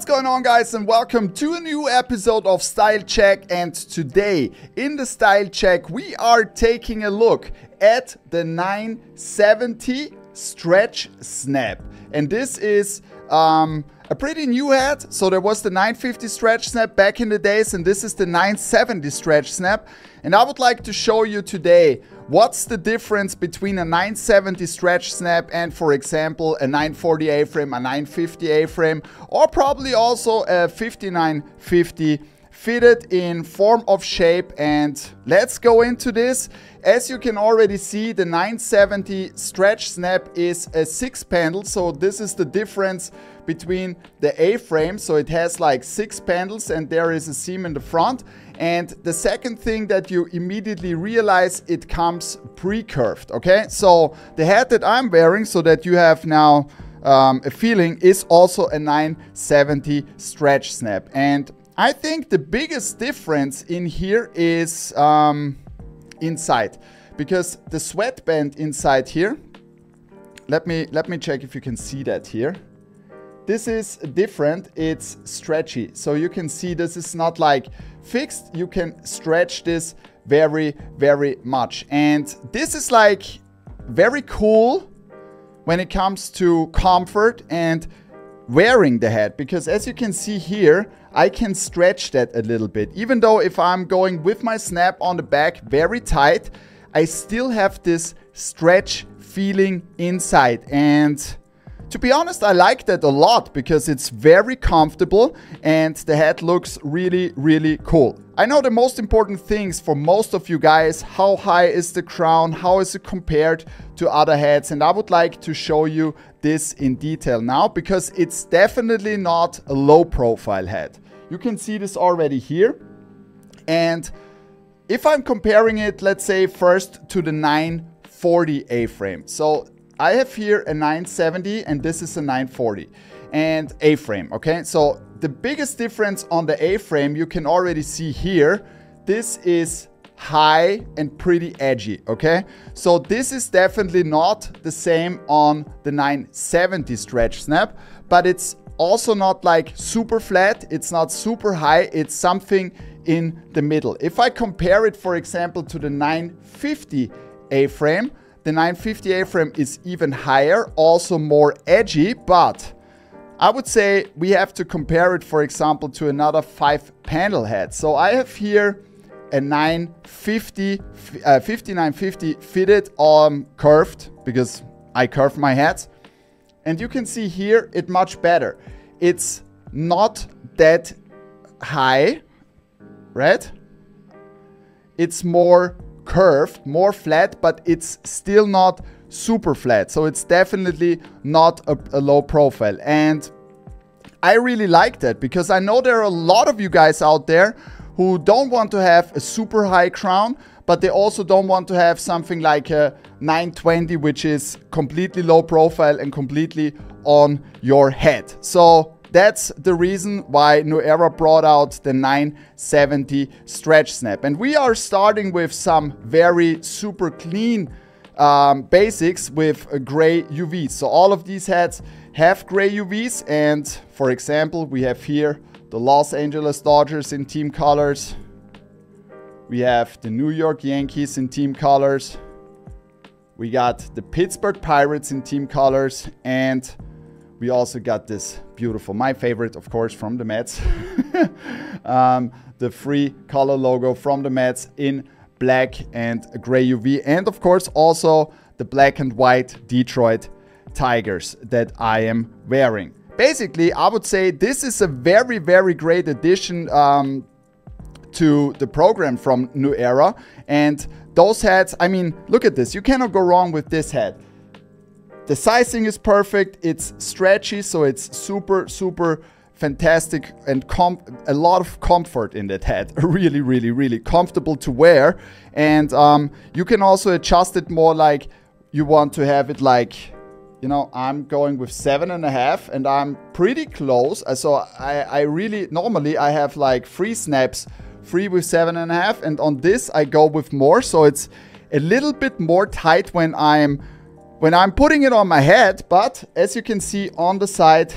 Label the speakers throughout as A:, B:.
A: What's going on, guys, and welcome to a new episode of Stylecheck. And today in the Stylecheck we are taking a look at the 970 stretch snap, and this is a pretty new hat. So there was the 950 stretch snap back in the days, and this is the 970 stretch snap. And I would like to show you today what's the difference between a 970 stretch snap and, for example, a 940 A-frame, a 950 A-frame, or probably also a 5950 fitted in form of shape. And let's go into this. As you can already see, the 970 stretch snap is a 6-panel, so this is the difference between the A-frame. So it has like 6 panels and there is a seam in the front. And the second thing that you immediately realize, it comes pre-curved, okay? So the hat that I'm wearing, so that you have now a feeling, is also a 970 stretch snap. And I think the biggest difference in here is inside, because the sweatband inside here, let me check if you can see that here. This is different, it's stretchy. So you can see this is not like fixed, you can stretch this very, very much. And this is like very cool when it comes to comfort and wearing the hat, because as you can see here, I can stretch that a little bit. Even though if I'm going with my snap on the back very tight, I still have this stretch feeling inside. And to be honest, I like that a lot because it's very comfortable and the hat looks really, really cool. I know the most important things for most of you guys: how high is the crown, how is it compared to other hats, and I would like to show you this in detail now, because it's definitely not a low profile hat. You can see this already here. And if I'm comparing it, let's say first to the 940 A-frame. So I have here a 970 and this is a 940 and A-frame, okay? So the biggest difference on the A-frame, you can already see here, this is high and pretty edgy, okay? So this is definitely not the same on the 970 stretch snap, but it's also not like super flat, it's not super high, it's something in the middle. If I compare it, for example, to the 950 A-frame, the 950 A-frame is even higher, also more edgy, but I would say we have to compare it, for example, to another 5-panel hat. So I have here a 5950 fitted curved, because I curve my hats. And you can see here it much better. It's not that high, right? It's more curved, more flat, but it's still not super flat. So it's definitely not a low profile. And I really like that, because I know there are a lot of you guys out there who don't want to have a super high crown, but they also don't want to have something like a 920, which is completely low profile and completely on your head. So that's the reason why New Era brought out the 970 stretch snap. And we are starting with some very super clean basics with gray UVs. So all of these hats have gray UVs. And for example, we have here the Los Angeles Dodgers in team colors. We have the New York Yankees in team colors. We got the Pittsburgh Pirates in team colors. And we also got this beautiful, my favorite, of course, from the Mets. The free color logo from the Mets in black and gray UV. And of course, also the black and white Detroit Tigers that I am wearing. Basically, I would say this is a very, very great addition to the program from New Era. And those hats, I mean, look at this. You cannot go wrong with this hat. The sizing is perfect. It's stretchy, so it's super, super fantastic, and a lot of comfort in that hat. Really, really, really comfortable to wear. And you can also adjust it more, like you want to have it like, you know, I'm going with 7.5 and I'm pretty close. So I really, normally I have like 3 snaps free with 7.5, and on this I go with more. So it's a little bit more tight when I'm putting it on my head, but as you can see on the side,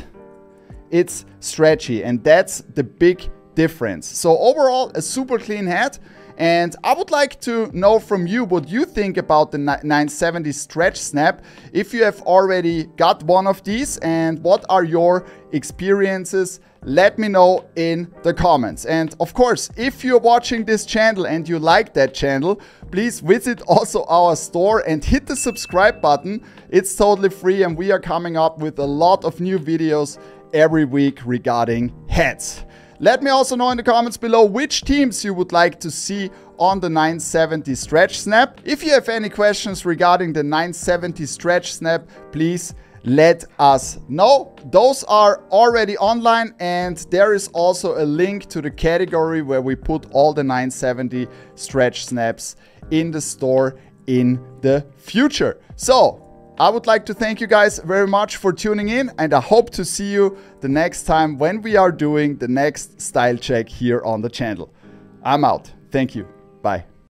A: it's stretchy, and that's the big difference. So overall, a super clean hat. And I would like to know from you what you think about the 970 Stretch Snap, if you have already got one of these, and what are your experiences. Let me know in the comments. And of course, if you're watching this channel and you like that channel, please visit also our store and hit the subscribe button. It's totally free, and we are coming up with a lot of new videos every week regarding hats. Let me also know in the comments below which teams you would like to see on the 970 Stretch Snap. If you have any questions regarding the 970 Stretch Snap, please let us know. Those are already online, and there is also a link to the category where we put all the 970 Stretch Snaps in the store in the future. So I would like to thank you guys very much for tuning in, and I hope to see you the next time when we are doing the next style check here on the channel. I'm out. Thank you. Bye.